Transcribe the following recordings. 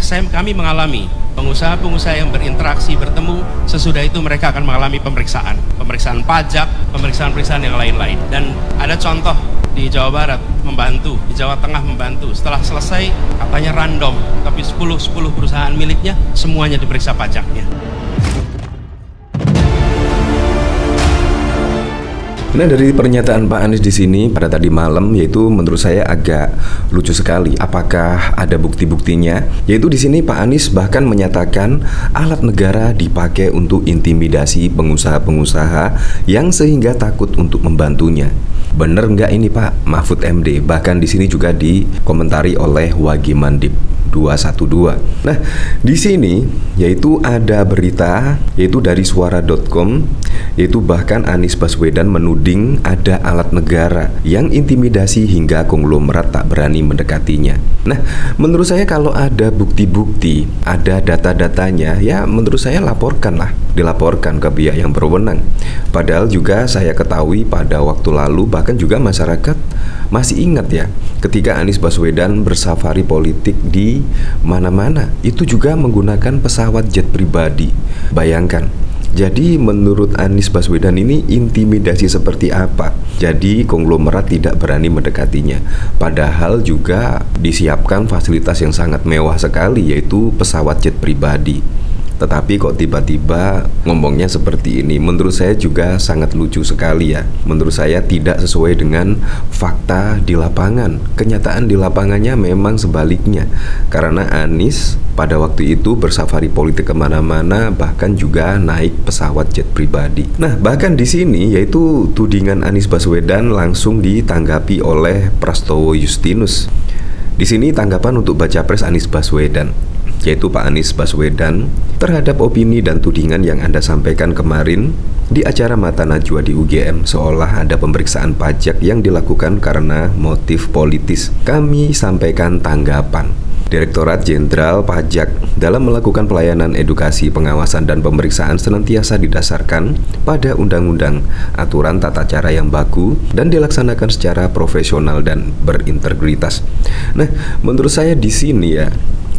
Kami mengalami pengusaha-pengusaha yang berinteraksi, bertemu, sesudah itu mereka akan mengalami pemeriksaan pajak, pemeriksaan yang lain-lain. Dan ada contoh di Jawa Barat membantu, di Jawa Tengah membantu. Setelah selesai katanya random, tapi 10 perusahaan miliknya semuanya diperiksa pajaknya. Nah, dari pernyataan Pak Anies di sini pada tadi malam, yaitu menurut saya agak lucu sekali. Apakah ada bukti-buktinya? Yaitu di sini Pak Anies bahkan menyatakan alat negara dipakai untuk intimidasi pengusaha-pengusaha yang sehingga takut untuk membantunya. Bener nggak ini Pak Mahfud MD? Bahkan di sini juga dikomentari oleh Wagi Mandip 212. Nah, di sini yaitu ada berita yaitu dari suara.com, yaitu bahkan Anies Baswedan menuding ada alat negara yang intimidasi hingga konglomerat tak berani mendekatinya. Nah, menurut saya kalau ada bukti-bukti, ada data-datanya, ya menurut saya dilaporkan ke pihak yang berwenang. Padahal juga saya ketahui pada waktu lalu bahkan juga masyarakat masih ingat ya, ketika Anies Baswedan bersafari politik di mana-mana, itu juga menggunakan pesawat jet pribadi. Bayangkan. Jadi menurut Anies Baswedan ini intimidasi seperti apa? Jadi konglomerat tidak berani mendekatinya. Padahal juga disiapkan fasilitas yang sangat mewah sekali, yaitu pesawat jet pribadi. Tetapi kok tiba-tiba ngomongnya seperti ini? Menurut saya juga sangat lucu sekali ya. Menurut saya tidak sesuai dengan fakta di lapangan. Kenyataan di lapangannya memang sebaliknya. Karena Anies pada waktu itu bersafari politik kemana-mana, bahkan juga naik pesawat jet pribadi. Nah, bahkan di sini yaitu tudingan Anies Baswedan langsung ditanggapi oleh Prastowo Justinus. Di sini tanggapan untuk baca pres Anies Baswedan, yaitu Pak Anies Baswedan, terhadap opini dan tudingan yang Anda sampaikan kemarin di acara Mata Najwa di UGM, seolah ada pemeriksaan pajak yang dilakukan karena motif politis. Kami sampaikan tanggapan. Direktorat Jenderal Pajak dalam melakukan pelayanan edukasi, pengawasan, dan pemeriksaan senantiasa didasarkan pada undang-undang, aturan tata cara yang baku, dan dilaksanakan secara profesional dan berintegritas. Nah, menurut saya di sini ya,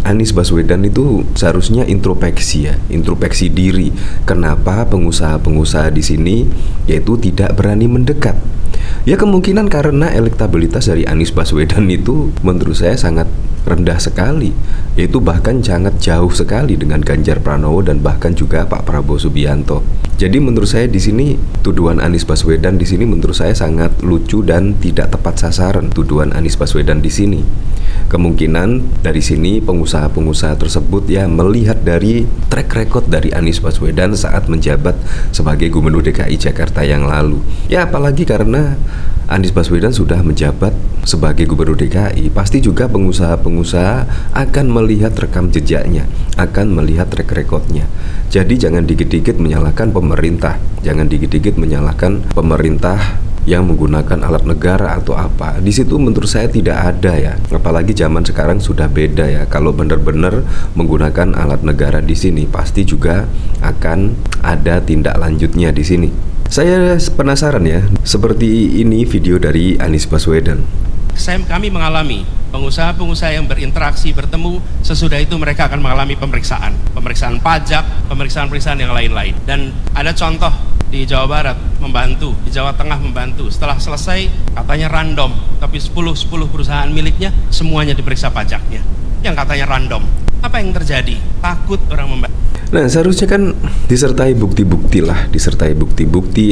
Anies Baswedan itu seharusnya introspeksi diri. Kenapa pengusaha-pengusaha di sini yaitu tidak berani mendekat? Ya kemungkinan karena elektabilitas dari Anies Baswedan itu menurut saya sangat rendah sekali, yaitu bahkan sangat jauh sekali dengan Ganjar Pranowo dan bahkan juga Pak Prabowo Subianto. Jadi menurut saya di sini tuduhan Anies Baswedan di sini menurut saya sangat lucu dan tidak tepat sasaran. Tuduhan Anies Baswedan di sini. Kemungkinan dari sini pengusaha-pengusaha tersebut ya melihat dari track record dari Anies Baswedan saat menjabat sebagai Gubernur DKI Jakarta yang lalu. Ya apalagi karena Anies Baswedan sudah menjabat sebagai Gubernur DKI, pasti juga pengusaha-pengusaha akan melihat rekam jejaknya, akan melihat track recordnya. Jadi jangan dikit-dikit menyalahkan pemerintah, jangan dikit-dikit menyalahkan pemerintah yang menggunakan alat negara atau apa. Di situ menurut saya tidak ada ya. Apalagi zaman sekarang sudah beda ya. Kalau benar-benar menggunakan alat negara di sini, pasti juga akan ada tindak lanjutnya di sini. Saya penasaran ya, seperti ini video dari Anies Baswedan. Kami mengalami pengusaha-pengusaha yang berinteraksi, bertemu, sesudah itu mereka akan mengalami pemeriksaan pajak, pemeriksaan yang lain-lain. Dan ada contoh di Jawa Barat membantu, di Jawa Tengah membantu. Setelah selesai katanya random, tapi 10 perusahaan miliknya semuanya diperiksa pajaknya. Yang katanya random. Apa yang terjadi? Takut orang membantu. Nah, seharusnya kan disertai bukti-bukti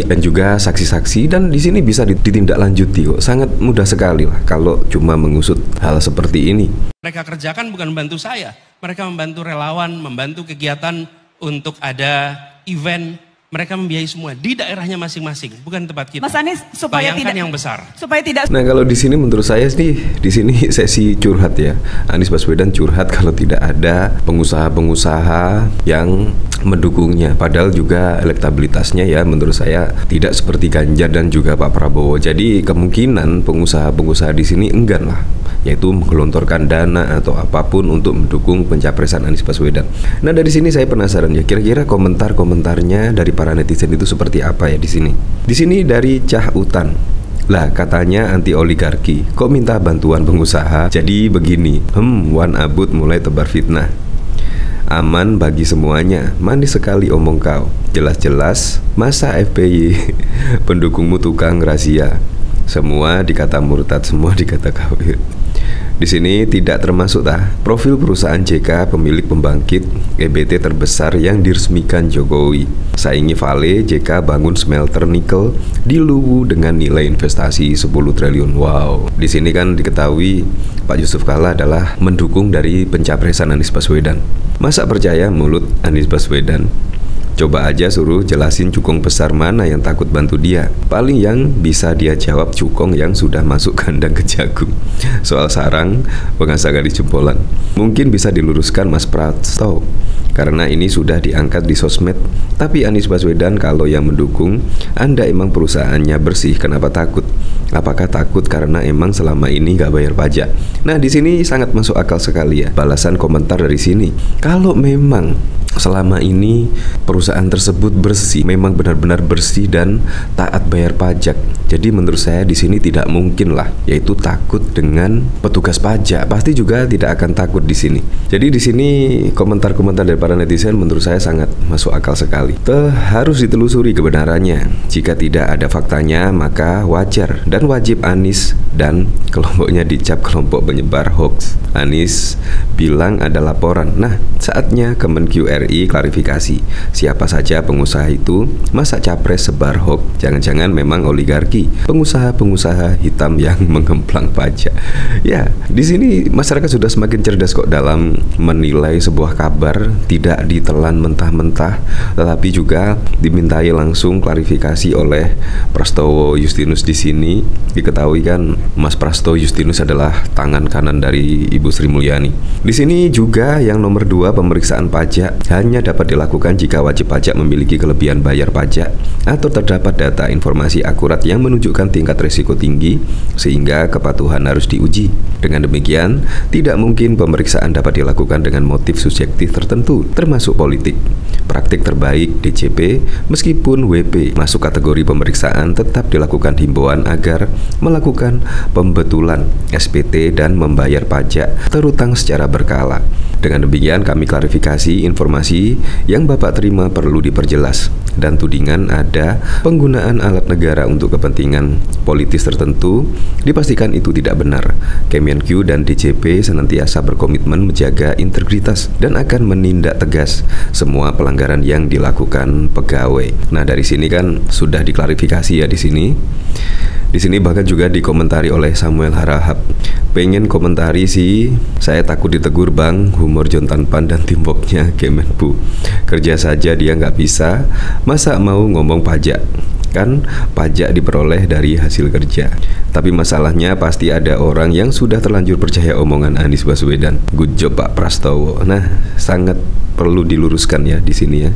dan juga saksi-saksi, dan di sini bisa ditindaklanjuti kok. Sangat mudah sekali lah kalau cuma mengusut hal seperti ini. Mereka kerjakan bukan membantu saya, mereka membantu relawan, membantu kegiatan untuk ada event. Mereka membiayai semua di daerahnya masing-masing, bukan tempat kita. Mas Anies, supaya bayangkan tidak yang besar. Supaya tidak. Nah, kalau di sini menurut saya sih, di sini sesi curhat ya. Anies Baswedan curhat kalau tidak ada pengusaha-pengusaha yang mendukungnya. Padahal juga elektabilitasnya ya menurut saya tidak seperti Ganjar dan juga Pak Prabowo. Jadi kemungkinan pengusaha-pengusaha di sini enggan lah, yaitu menggelontorkan dana atau apapun untuk mendukung pencapresan Anies Baswedan. Nah, dari sini saya penasaran ya, kira-kira komentar-komentarnya dari para netizen itu seperti apa ya di sini. Di sini dari Cah Utan. Lah katanya anti oligarki, kok minta bantuan pengusaha? Jadi begini, Wan Abud mulai tebar fitnah. Aman bagi semuanya, manis sekali omong kau. Jelas-jelas masa FPI pendukungmu tukang razia. Semua dikata murtad, semua dikata kafir. Di sini tidak termasuk profil perusahaan JK pemilik pembangkit EBT terbesar yang diresmikan Jokowi. Saingi Vale, JK bangun smelter nikel di Luwu dengan nilai investasi 10 triliun. Wow. Di sini kan diketahui Pak Yusuf Kalla adalah mendukung dari pencapresan Anies Baswedan. Masa percaya mulut Anies Baswedan? Coba aja suruh jelasin cukong besar mana yang takut bantu dia. Paling yang bisa dia jawab cukong yang sudah masuk kandang kejagung. Soal sarang, pengasagan di jempolan. Mungkin bisa diluruskan Mas Prasto, karena ini sudah diangkat di sosmed. Tapi Anies Baswedan kalau yang mendukung, Anda emang perusahaannya bersih, kenapa takut? Apakah takut karena emang selama ini gak bayar pajak? Nah di sini sangat masuk akal sekali ya. Balasan komentar dari sini, kalau memang selama ini perusahaan tersebut bersih, memang benar-benar bersih dan taat bayar pajak, jadi menurut saya di sini tidak mungkin lah, yaitu takut dengan petugas pajak. Pasti juga tidak akan takut di sini. Jadi di sini komentar-komentar dari para netizen menurut saya sangat masuk akal sekali. Harus ditelusuri kebenarannya. Jika tidak ada faktanya, maka wajar dan wajib Anies dan kelompoknya dicap kelompok penyebar hoax. Anies bilang ada laporan. Nah, saatnya Kemenq RI klarifikasi siapa saja pengusaha itu, masa capres sebar hoax, jangan-jangan memang oligarki, pengusaha-pengusaha hitam yang mengemplang pajak. Ya, di sini masyarakat sudah semakin cerdas kok dalam menilai sebuah kabar, tidak ditelan mentah-mentah, tetapi juga dimintai langsung klarifikasi oleh Prastowo Justinus. Di sini diketahui kan Mas Prasto Justinus adalah tangan kanan dari Ibu Sri Mulyani. Di sini juga yang nomor 2, pemeriksaan pajak hanya dapat dilakukan jika wajib pajak memiliki kelebihan bayar pajak atau terdapat data informasi akurat yang menunjukkan tingkat risiko tinggi sehingga kepatuhan harus diuji. Dengan demikian, tidak mungkin pemeriksaan dapat dilakukan dengan motif subjektif tertentu, termasuk politik. Praktik terbaik DJP meskipun WP masuk kategori pemeriksaan tetap dilakukan himbauan agar melakukan pembetulan SPT dan membayar pajak terutang secara berkala. Dengan demikian kami klarifikasi informasi yang Bapak terima perlu diperjelas dan tudingan ada penggunaan alat negara untuk kepentingan politis tertentu dipastikan itu tidak benar. Kemenq dan DJP senantiasa berkomitmen menjaga integritas dan akan menindak tegas semua pelanggaran yang dilakukan pegawai. Nah, dari sini kan sudah diklarifikasi ya di sini. Di sini bahkan juga dikomentari oleh Samuel Harahap. Pengen komentari sih, saya takut ditegur bang, humor Jontan Pan dan timboknya Kemenpu. Kerja saja dia nggak bisa, masa mau ngomong pajak? Kan pajak diperoleh dari hasil kerja. Tapi masalahnya pasti ada orang yang sudah terlanjur percaya omongan Anies Baswedan. Good job Pak Prastowo. Nah, sangat perlu diluruskan ya di sini ya.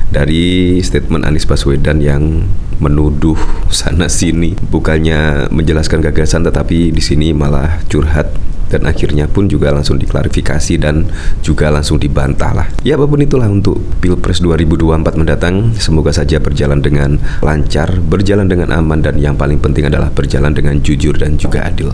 Dari statement Anies Baswedan yang menuduh sana sini, bukannya menjelaskan gagasan tetapi di sini malah curhat, dan akhirnya pun juga langsung diklarifikasi dan juga langsung dibantah lah. Ya apapun itulah untuk Pilpres 2024 mendatang, semoga saja berjalan dengan lancar, berjalan dengan aman, dan yang paling penting adalah berjalan dengan jujur dan juga adil.